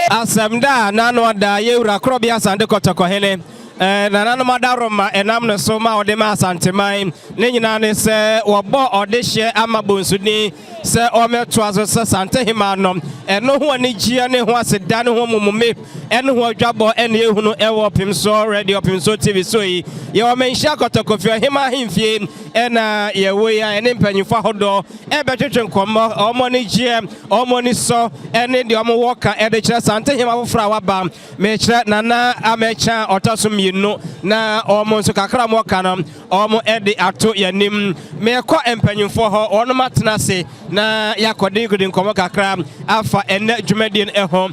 Asamda nano da yewra krobia Asante kotoko hene nano madaroma enam no so ma ode ma Asantehemaa ne nyina ne se wobo ode hye ama bonsuni se ometo aso se Asantehemaa no eno ho ani gia ne ho aseda ne ho mumume eno ho adwabo ene ehunu ewo Opemsuo radio Opemsuo TV so yi ye o menhia kotoko fie hema hemfie ena ye we ya ene mpanyifo hodo ebetwetwe nkomo omo ne gia omo ni so ene de omo woka ede kire Asantehemaa fofra waba me kire nana amecha otoso no na omo nso kakra mo kana omo ede ato yanim me ko empanyimfo ho ono matena se na yakode gudi nkomo kakra afa ene dwumadien eho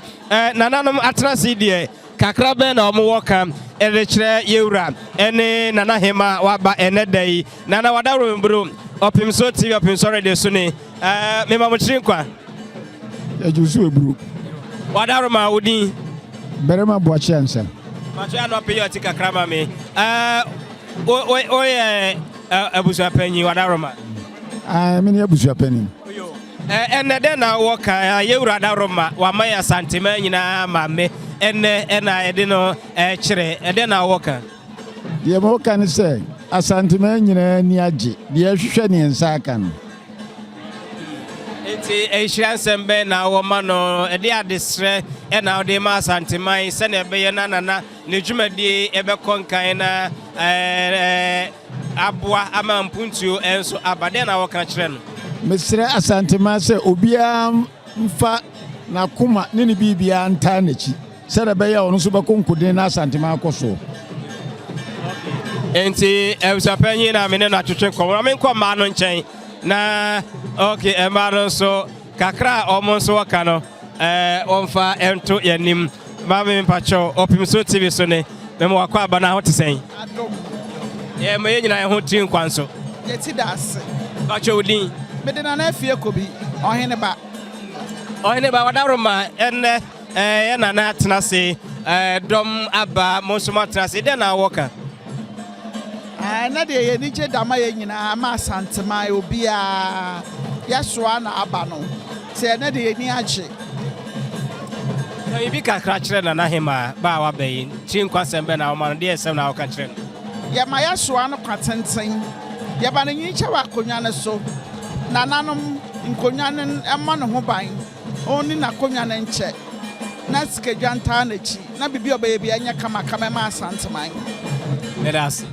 nananom atena se die kakra be na omo woka ede kire yewura ene Asantehemaa waba ene dai nana wadaro mbro Opemsuo TV Opemsuo radio so ne me ma mo chinkwa ejusu ebru wadaro ma wudi berema boachi ansa Macho no pay your tika krama me. Abusua panyi wadaroma. Me abusua panyi. Ene de na woka yewura daroma wa mai Asantehemaa nyina ma me ene na ede no kire ede na woka. Ye mo kan se Asantehemaa nyina ni age de ahwehwe ne nsa aka no. Enti ehyiransembe na wo ma no ede adesre ena ode ma Asantehemaa se na ebe ye na ne dwumadie ebe konkan na aboa ama mpuntuo enso abade na wo ka kire no mesre Asantehemaa se obia mfa na kuma ne bibia nta nachi se da be ye ono so be konkuden na Asantehemaa koso enti ebusapanyi na me ne na twetwe nkom me nko ma no nchen na okay emaro so kakra omo so waka no onfa ento yanim ma me mpacho Opemsuo TV so ne me mo akwa aba na ho tesen adom ye me nyina ho tin kwanso yeti das bacho udin me de na afie kobi ohene ba wadaroma enne ye na atena se dom aba mo so matena se de na woka na de ye ni je dama ye nyina ma Asantehemaa obia yasoa na aba no se na de ye ni age na ibi kakra kire na Asantehemaa ba wa bayin chinkwasembe na o de esem na woka kire ya ma yasoa no kwatenten ya ba na nyicha wa konwa ne so nananom nkonwa ne ema no ho ban oni na konwa ne nche na skedwanta na chi na bibi obaye bia nya kama ma Asantehemaa Medas.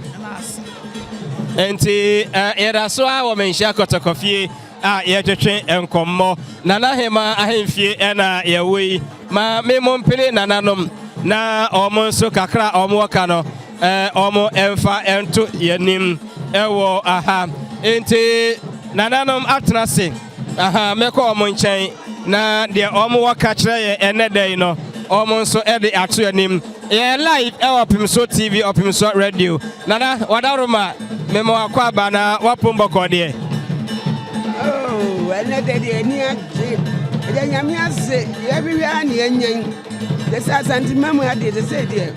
Enti era so a wo menhia kotokofie a ye twetwe enkommo Asantehemaa ahemfie ena ye wei ma me mompele nananom na omo so kakra omo waka no omo emfa ento yanim ewo aha enti nananom atena se aha meko omo nchen na de omo waka kire ye enedai no omo so ede ato yanim ye live Opemsuo TV Opemsuo radio nana wadaroma memo akwa aba na wapombo kode enede de ni age e nyame ase ye biwi ani enyen de Asantehemaa mu ade de se de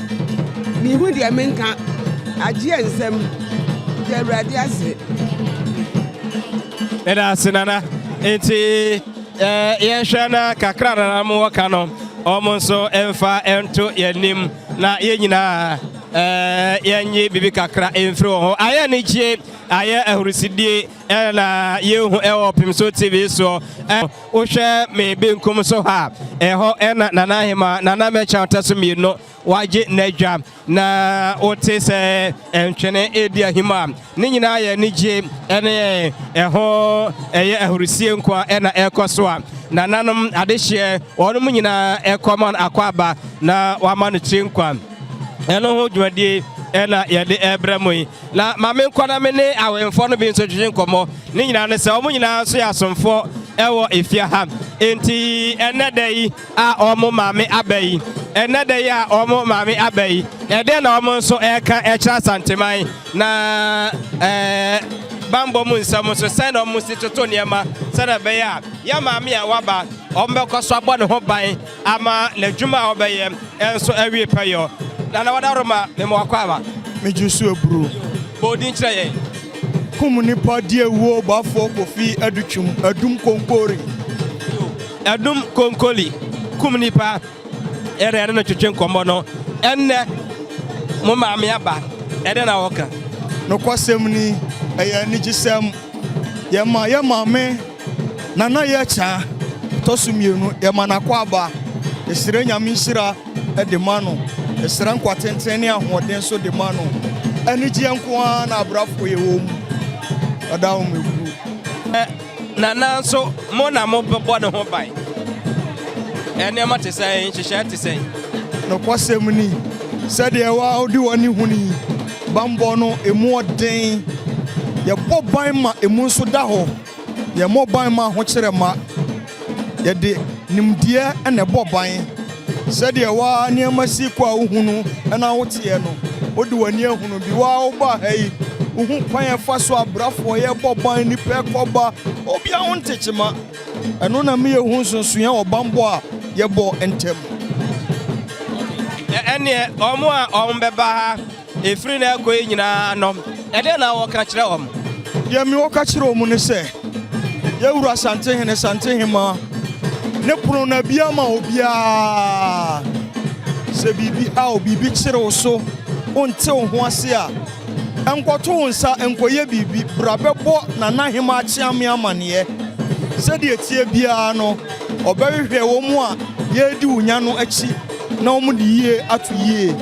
mi hu de menka age ensem de radi ase eda sinana enti ye hwana kakra na mo waka no omo so emfa ento yanim na ye nyina yenye bibi kakra emfiri ho aye ne gie aye ahurusidie na ye hu Opemsuo TV so wo hwe me benkum so ha ho na Asantehemaa nana mecha otaso mieno waje nadwa na wote se entwene edi ahima ne nyina aye ne gie ene ho eye ahurusie nkwa na ekoso a nananom adehye wonom nyina ekoman akwaba na wama no chinkwa eno ho dwumadie ena yede ebramoi na mame nkwana me ne awemfo no bi nso twetwe nkomo ne nyina ne se omo nyina so ya asomfo ewo efia ha enti enedai a omo mame abai enedai a omo mame abai ede na omo nso eka ekira Asantehemaa na bambo mu nsam so se na omo sitoto niema se na be ya ya mame a waba ombe koso abo ne ho ban ama na dwuma obeye enso awie payo na wadaroma me mo akwa mejusu ebru bodin kire ye kumuni padi ewo bafo kofi adum konkori adum konkoli kumuni pa ere no twetwe nkombo no enne mo maame aba ede na woka no kwasem ni eye ni gisem ye maame na na ye cha tosumienu ye na kwa aba esire nyame nhira de ma no esire nkwatenten ne ahoden so de ma no ani gye nko na abrafo ye wo mu adawo mebu na so mo na mo bebo ne ho ban ene ma te sai nhihye te sai no kwasem ni said ye wa odi woni huni bambo no emu oden ye boban ma emu so da ho ye moban ma ho kire ma ye de nimdie ene boban said ye wa ne amasi kwa uhunu na wotie no odi wani ahunu bi wa oba hai uhu kwan fa so abrafo ye boban ni pe koba obi a wontechema eno na me ye hu sunsun ye obambo a ye bo entem ene omo a ombeba ha efiri na ekoyi nyina no ede na wo ka kire om ye mi wo ka kire om ne se ye wura Asantehemaa ne puno na bia ma obia se bibi ha obibi kire wo so onte wo ho ase a enkoto wonsa enkoye bibi brabebo na Asantehemaa chiame amane se de etie bia no obehwe wo mu a ye di unya no achi na omu di yie atu yie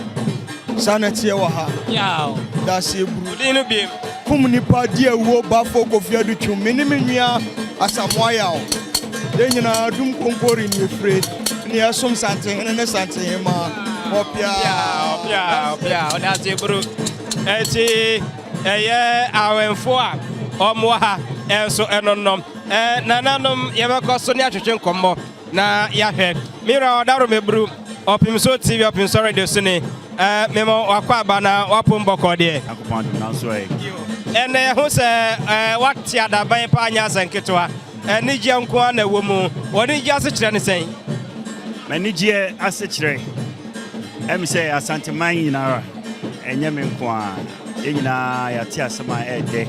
sana tie wa ha yaw da se buru dinu biem kum nipa di ewo bafo kofia du twum me menua asamoa yaw de nyina dum konkori ni efre ni asom Asantehemaa opia da se buru eti eye awenfo a omo ha enso enonom nananom yebekoso ni atwetwe nkombo na yahwe mira odaro mebru Opemsuo TV Opemsuo radio sini memo wakwa bana wapombo kode akopando na so e ene ho se wati adaban pa anya sanketwa ni gye nko na womu woni gye ase kire ne sen mani gye ase kire em se Asantehemaa nyinara enye me nko a enyina yati asema ede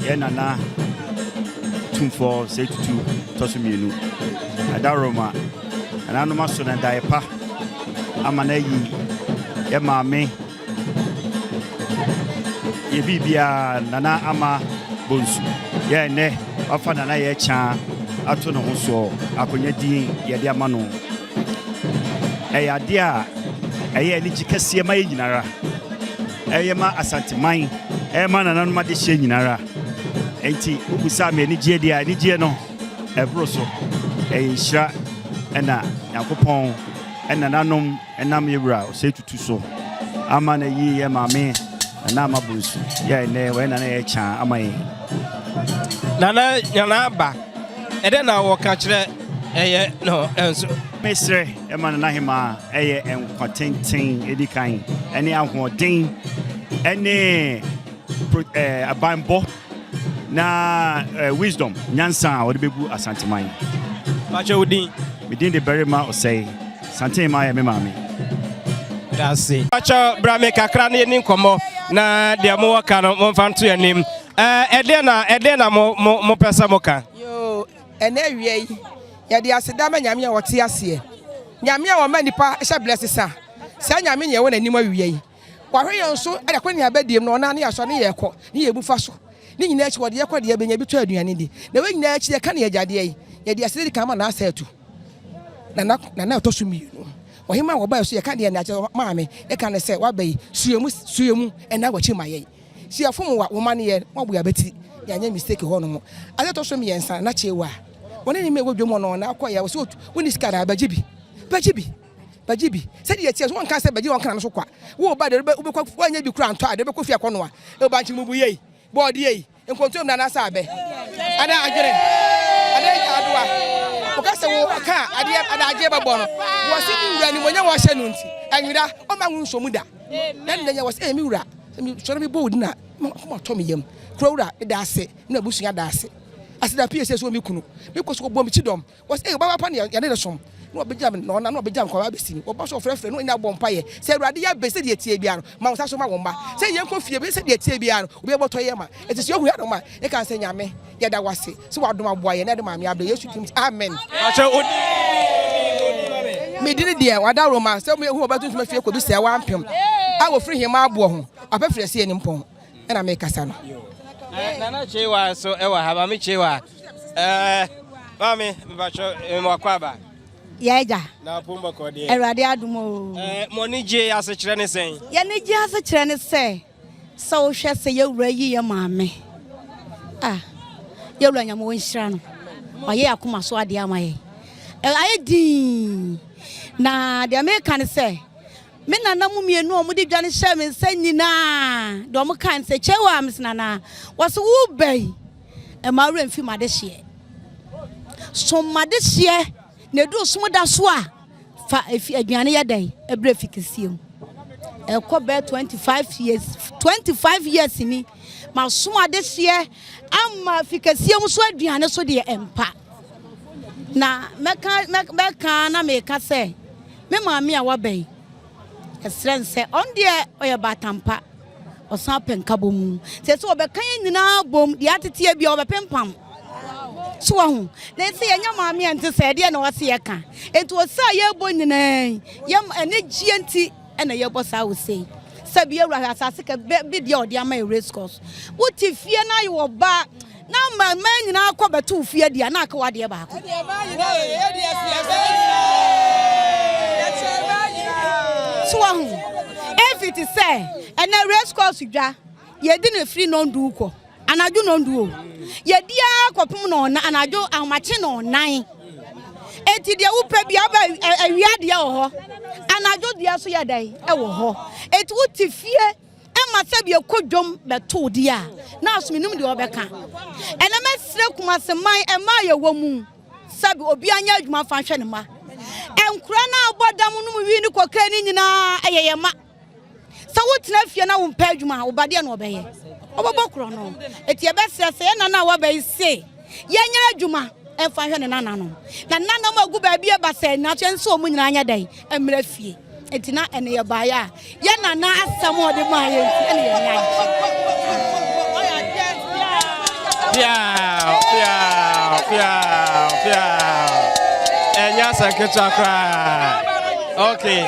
ye nana tumfo se tutu tosumienu adaroma ananoma so na daipa amana yi ye maame ye bibia nana ama bonsu ye ne afa nana ye cha ato no so akonya din ye de ama no ya de a eye ni jikase ma ye nyinara eye ma Asantehemaa ma nana no ma de hye nyinara enti ubusa me ni gye de a ni gye no ebro so hira ena yakopon ena nanom enam yewura se tutu so ama na yi ye maame na amabunsu ye ne we na ye cha ama ye nana nyana ba ede na wo ka kire eye no enso mesre e ma na hima eye enkwatenten edikan ene ahoden ene abambo na wisdom nyansa wo de begu Asantehemaa pache udin within the berima or say Asantehemaa ya me maame that's it pache brame kakra na ni nkomo na de mo waka no mo fanto yanim ede na mo pesa mo ka yo ene wie ya de aseda ma nyame a wote ase nyame a wo ma nipa hye blessesa sa nyame ne wo nanim awie wahwe yon so ade ko ne abadiem no na ya so ne ye ko ne ye bufa so ni nyina achi wode ye ko de benya bi to aduane di na we nyina achi ye ka ne ye jade ye ya de aseda di kama na asetu na to sumi no ohima wo ba so ye ka de na achi maame e ka ne se wa bai suemu ena wachi maye si afom wa wo ma ne ye wo boya beti ya nya mistake ho no ade to sumi yensa na chewa woni ni me wodwo no na akoya wo so woni sika na bajibi said ye ties won kan se baji won kan so kwa wo ba de wo be anya bi kura anto ade be kofia kono a e ba nchi mubu ye board ye enkontom na na sa abe ada agere ada adua o ka se wo aka ada age ba bo no wo se ni wura ni monya wo hye no nti anwira o ma nwu nso mu da na nnya wo se mi wura mi so mi board na ma to mi yam kura wura da ase na busunya da ase asida pie so mi kunu mi ko so bo mi chidom wo se baba pa ne ya ne som no obejam no na no obejam kwa abesi wo ba so frefre no nya bom paye se awurade ya be se de tie bia no ma wo so ma wo mba se ye nko fie be se de tie bia no obi eboto ye ma eti se ohu ya no ma e kan se nyame ye da wase se wa dom aboa ye na de ma me abe yesu tim amen acha odi me did dear, what that romance, tell me who about to make you could be say 1 pm. I will free him my boy. I prefer seeing him pong, and I make a son. Nana Chewa, so ever have a Michewa. Mammy, Mwakwaba. Yaja. Now Pumba Cody. Eradiadumo. Monije as a Chinese saying. Yaniji as a Chinese say. So shall say you ray your mammy. Ah, you're running a motion. Or ye akuma so adia my. I did. Na the American say. Men are no mummy no mudi Johnny Sherman saying na. Domokan say Chewa, Miss Nana. Was a woo bay. A marine film this year. So my this year. Ne do smoda so a fa aduane ya dai ebrefikesie e ko be 25 years ni ma so ade hye amma fikesie mu so aduane so de empa na meka na meka se me maami a wabai esren se on de oye batampa osan penka bomu se so obeka nyina bom de atete bia obepempam so hu na se yenya maami ante se de na wase yeka enti wo sa ye bo nyina yam ene gianti ena ye bo sa wo sei sabi ye wura asase ka bi de ode ama race course wuti fie na ye wo ba na ma nyina akọbeto fie de na aka wade ba ko so hu if it is say ena race course dwa ye di na free no ndu ko anaju no ndu o ye dia kopum no na anajo amache no nan enti dia wo pa bia ba awia dia wo ho anajo dia so ya dai e wo ho enti wo ti fie e ma se bia kodwom beto dia na asomnum de obeka ena mesre kuma se man e ma ye wo mu sabi obi anya adwuma fa hwe ne ma enkura na abodam no mu wi ni kokani nyina ayeye ma sa wo tena fie na wo mpa adwuma wo bade na obeye obobokro no eti ebesre se na na wa bai se yenya adwuma e fa hwe ne nana no na nana ma gu ba bia ba se na chenso mu nyina anya dai emra fie eti na ene ye ba ya ye nana asam ode ma ye ene ye nya enya seketwa kra okay